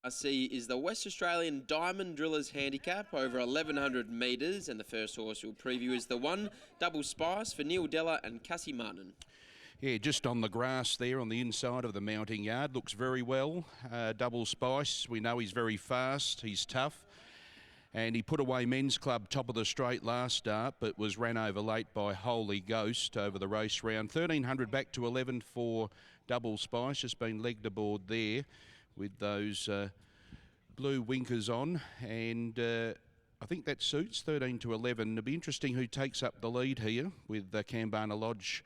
I see is the West Australian Diamond Drillers Handicap over 1100 metres, and the first horse we'll preview is the one Double Spice for Neil Della and Cassie Martin. Yeah, just on the grass there on the inside of the mounting yard. Looks very well. Double Spice, we know he's very fast, he's tough. And he put away Men's Club top of the straight last start, but was ran over late by Holy Ghost over the race round. 1300 back to 11 for Double Spice, just been legged aboard there with those blue winkers on, and I think that suits 13 to 11. It'll be interesting who takes up the lead here with Kambana Lodge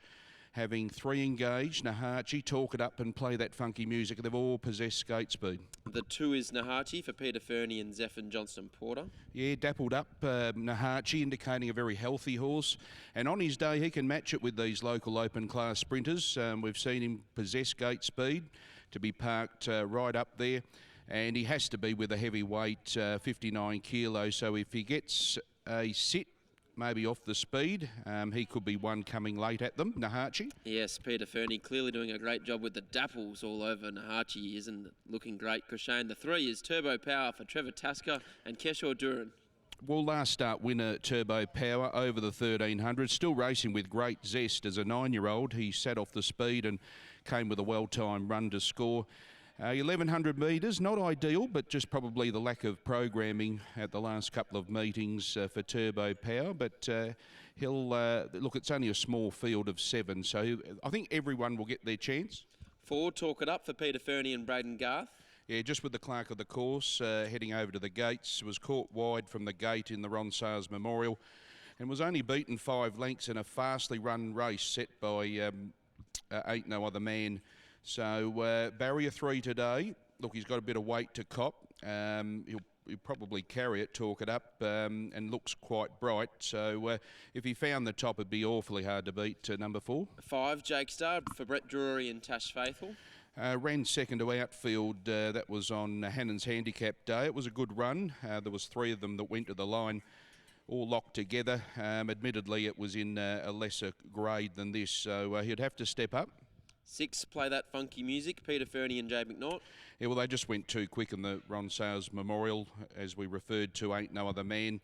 having three engaged. Nahachi, Talk It Up and Play That Funky Music. They've all possessed skate speed. The two is Nahachi for Peter Fernie and Zephyr Johnston Porter. Yeah, dappled up Nahachi, indicating a very healthy horse. And on his day, he can match it with these local open class sprinters. We've seen him possess gate speed to be parked right up there. And he has to be with a heavyweight, 59 kilos. So if he gets a sit, maybe off the speed, he could be one coming late at them. Nahachi? Yes, Peter Fernie clearly doing a great job with the dapples all over Nahachi, isn't looking great. Crochane. The three is Turbo Power for Trevor Tasker and Keshore Duran. Well, last start winner Turbo Power over the 1300, still racing with great zest as a 9-year-old. He sat off the speed and came with a well-timed run to score. 1100 metres, not ideal, but just probably the lack of programming at the last couple of meetings for Turbo Power. But he'll, look, it's only a small field of 7, so I think everyone will get their chance. 4, Talk It Up for Peter Fernie and Braden Garth. Yeah, just with the clerk of the course, heading over to the gates, was caught wide from the gate in the Ron Sayers Memorial and was only beaten 5 lengths in a fastly run race set by Ain't No Other Man. So barrier 3 today. Look, he's got a bit of weight to cop. He'll probably carry it, Talk It Up, and looks quite bright. So if he found the top, it'd be awfully hard to beat number 4. 5, Jake Star for Brett Drury and Tash Faithful. Ran second to outfield. That was on Hannon's Handicap Day. It was a good run. There was 3 of them that went to the line, all locked together. Admittedly, it was in a lesser grade than this, so he'd have to step up. 6, Play That Funky Music, Peter Fernie and Jade McNaught. Yeah, well, they just went too quick in the Ron Sayers Memorial, as we referred to, Ain't No Other Man.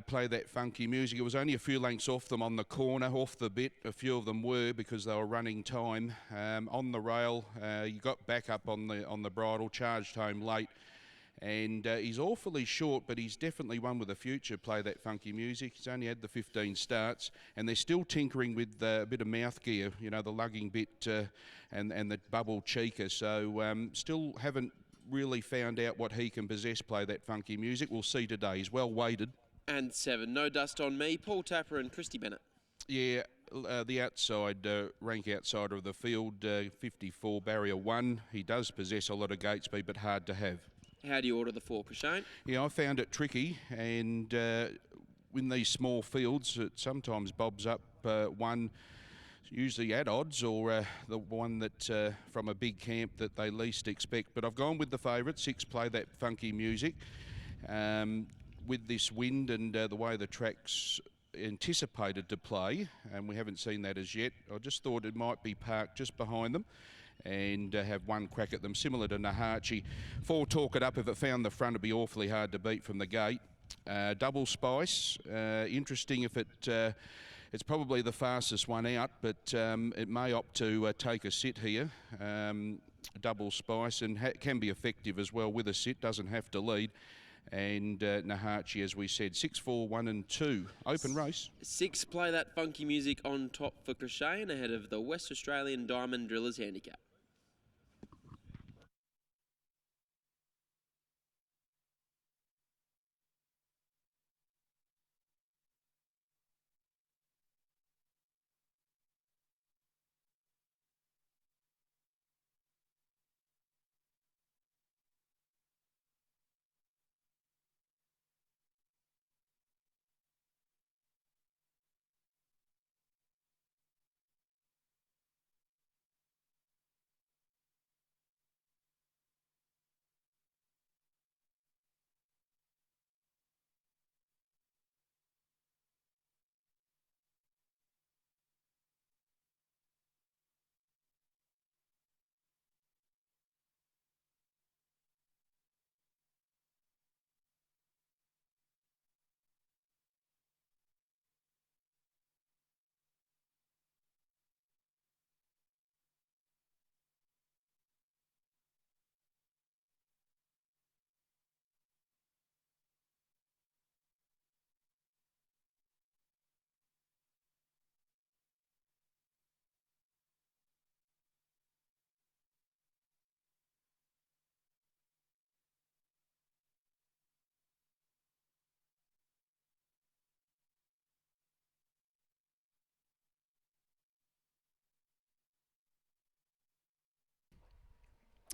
Play That Funky Music. It was only a few lengths off them on the corner, off the bit. A few of them were because they were running time. On the rail, you got back up on the bridle, charged home late. And he's awfully short, but he's definitely one with a future. Play That Funky Music. He's only had the 15 starts, and they're still tinkering with a bit of mouth gear, you know, the lugging bit and the bubble cheeker. So still haven't really found out what he can possess. Play That Funky Music. We'll see today. He's well weighted. And 7, No Dust on Me, Paul Tapper and Christy Bennett. Yeah, the outside, rank outsider of the field, 54, barrier 1. He does possess a lot of gate speed, but hard to have. How do you order the 4, Crochane? Yeah, I found it tricky, and in these small fields, it sometimes bobs up one, usually at odds, or the one that from a big camp that they least expect. But I've gone with the favourite, 6, Play That Funky Music. With this wind and the way the track's anticipated to play, and we haven't seen that as yet, I just thought it might be parked just behind them and have one crack at them, similar to Nahachi. 4, Talk It Up. If it found the front, it'd be awfully hard to beat from the gate. Double Spice, interesting if it's probably the fastest one out, but it may opt to take a sit here. Double Spice, and can be effective as well with a sit, doesn't have to lead. And Nahachi, as we said, 6, 4, 1 and 2. Open race. 6, Play That Funky Music on top for Crochane ahead of the West Australian Diamond Drillers Handicap.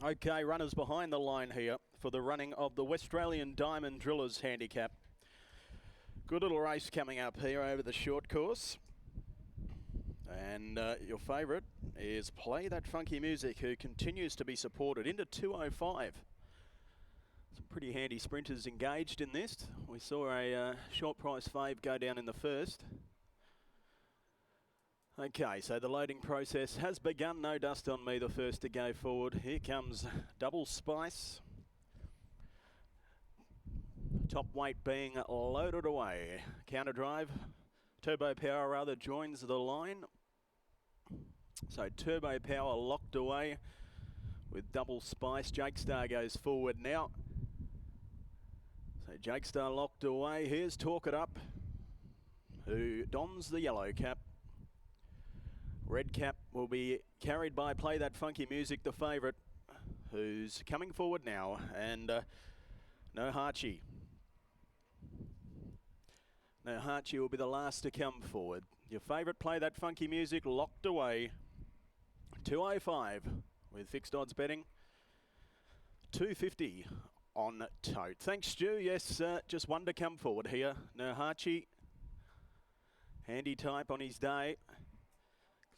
Okay, runners behind the line here for the running of the Westralian Diamond Drillers Handicap. Good little race coming up here over the short course. And your favourite is Play That Funky Music, who continues to be supported into 205. Some pretty handy sprinters engaged in this. We saw a short price fave go down in the first. Okay, so the loading process has begun. No Dust on Me, the first to go forward. Here comes Double Spice. Top weight being loaded away. Counter drive. Turbo Power rather joins the line. So Turbo Power locked away with Double Spice. Jake Star goes forward now. So Jake Star locked away. Here's Talk It Up, who dons the yellow cap. Red cap will be carried by Play That Funky Music, the favourite, who's coming forward now. And No Hachi. No Hachi will be the last to come forward. Your favourite, Play That Funky Music, locked away. 205 with fixed odds betting. 250 on tote. Thanks, Stu. Yes, just one to come forward here. No Hachi. Handy type on his day.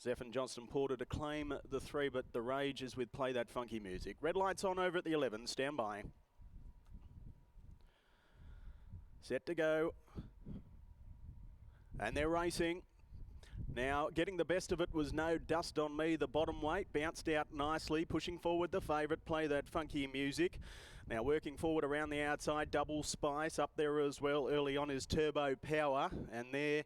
Zephyr Johnston Porter to claim the 3, but the rage is with Play That Funky Music. Red lights on over at the 11. Stand by. Set to go. And they're racing. Now, getting the best of it was No Dust on Me. The bottom weight bounced out nicely, pushing forward the favourite, Play That Funky Music. Now, working forward around the outside, Double Spice. Up there as well early on is Turbo Power. And there,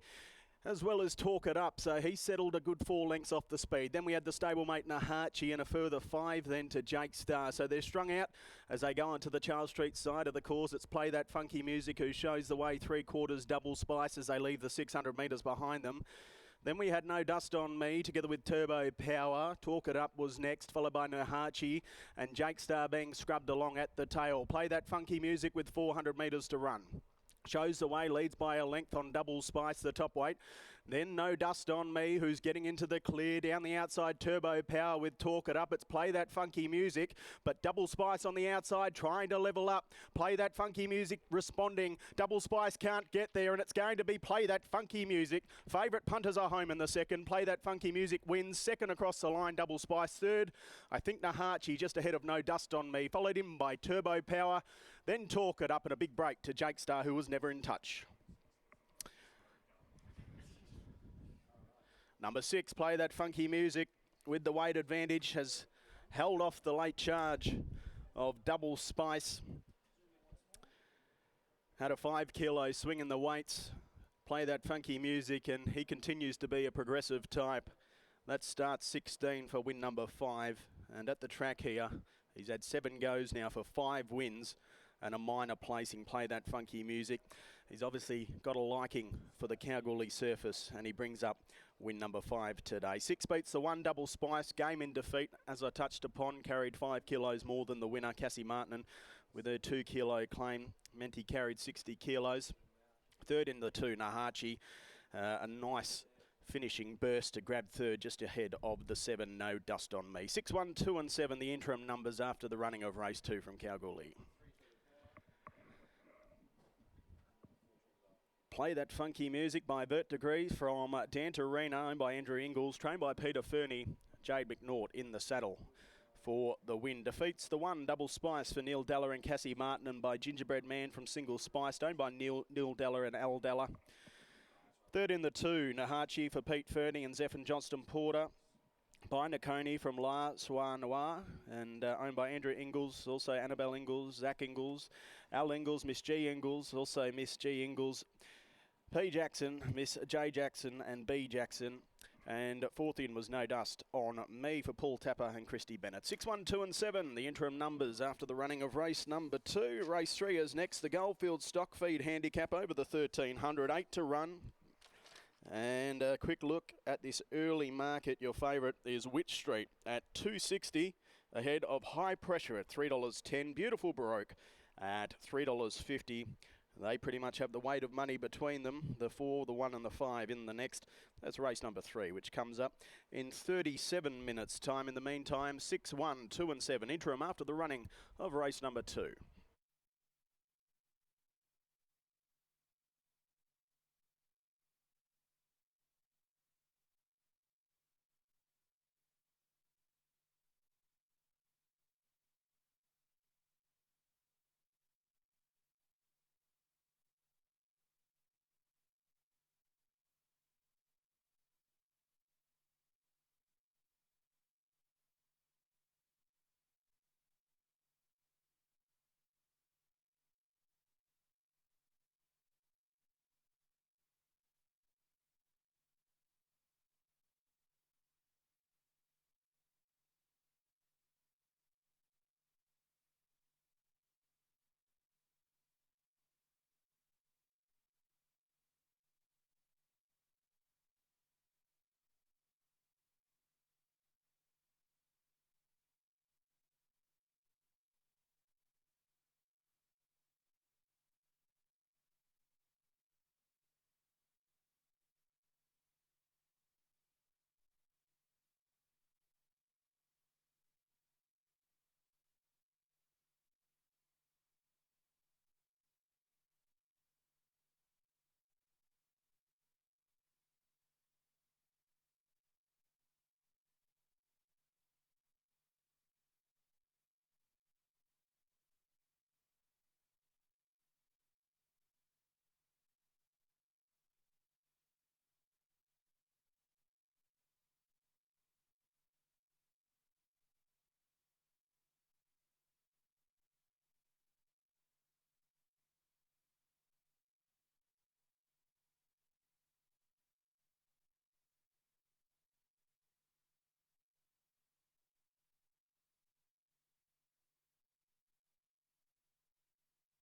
as well as Talk It Up. So he settled a good 4 lengths off the speed. Then we had the stablemate Nahachi and a further 5 then to Jake Star. So they're strung out as they go onto the Charles Street side of the course. It's Play That Funky Music who shows the way 3/4 Double Spice as they leave the 600 metres behind them. Then we had No Dust on Me together with Turbo Power. Talk It Up was next, followed by Nahachi and Jake Star being scrubbed along at the tail. Play That Funky Music with 400 metres to run. Shows the way, leads by a length on Double Spice, the top weight. Then No Dust on Me, who's getting into the clear. Down the outside, Turbo Power with Talk It Up. It's Play That Funky Music, but Double Spice on the outside trying to level up. Play That Funky Music responding. Double Spice can't get there, and it's going to be Play That Funky Music. Favourite punters are home in the second. Play That Funky Music wins. Second across the line, Double Spice. Third, I think Nahachi just ahead of No Dust on Me. Followed him by Turbo Power. Then Talk It Up and a big break to Jake Star, who was never in touch. Number 6, Play That Funky Music with the weight advantage, has held off the late charge of Double Spice. Had a 5 kilo swing in the weights. Play That Funky Music, and he continues to be a progressive type. That starts 16 for win number 5. And at the track here, he's had 7 goes now for 5 wins and a minor placing. Play That Funky Music. He's obviously got a liking for the Kalgoorlie surface, and he brings up win number 5 today. 6 beats the 1, Double Spice. Game in defeat, as I touched upon, carried 5 kilos more than the winner, Cassie Martin, with her 2 kilo claim. Menti carried 60 kilos. Third in the 2, Nahachi. A nice finishing burst to grab third just ahead of the 7, No Dust on Me. 6, 1, 2 and 7, the interim numbers after the running of race 2 from Kalgoorlie. Play That Funky Music by Bert Degree from Dant Arena, owned by Andrew Ingalls, trained by Peter Fernie. Jade McNaught in the saddle for the win. Defeats the 1, Double Spice for Neil Della and Cassie Martin, and by Gingerbread Man from Single Spice, owned by Neil Della and Al Della. Third in the 2, Nahachi for Pete Fernie and Zephyr Johnston Porter. By Nakoni from La Soir Noir, and owned by Andrew Ingalls, also Annabelle Ingalls, Zach Ingalls, Al Ingalls, Miss G Ingalls, also Miss G Ingalls, P Jackson, Miss J Jackson and B Jackson. And fourth in was No Dust on Me for Paul Tapper and Christy Bennett. 6, 1, 2 and 7, the interim numbers after the running of race number 2. Race 3 is next, the Goldfield Stock Feed Handicap over the 1300, 8 to run. And a quick look at this early market. Your favourite is Witch Street at $2.60, ahead of High Pressure at $3.10. Beautiful Baroque at $3.50. They pretty much have the weight of money between them, the 4, the 1 and the 5 in the next. That's race number 3, which comes up in 37 minutes time. In the meantime, 6, 1, 2 and 7. Interim after the running of race number 2.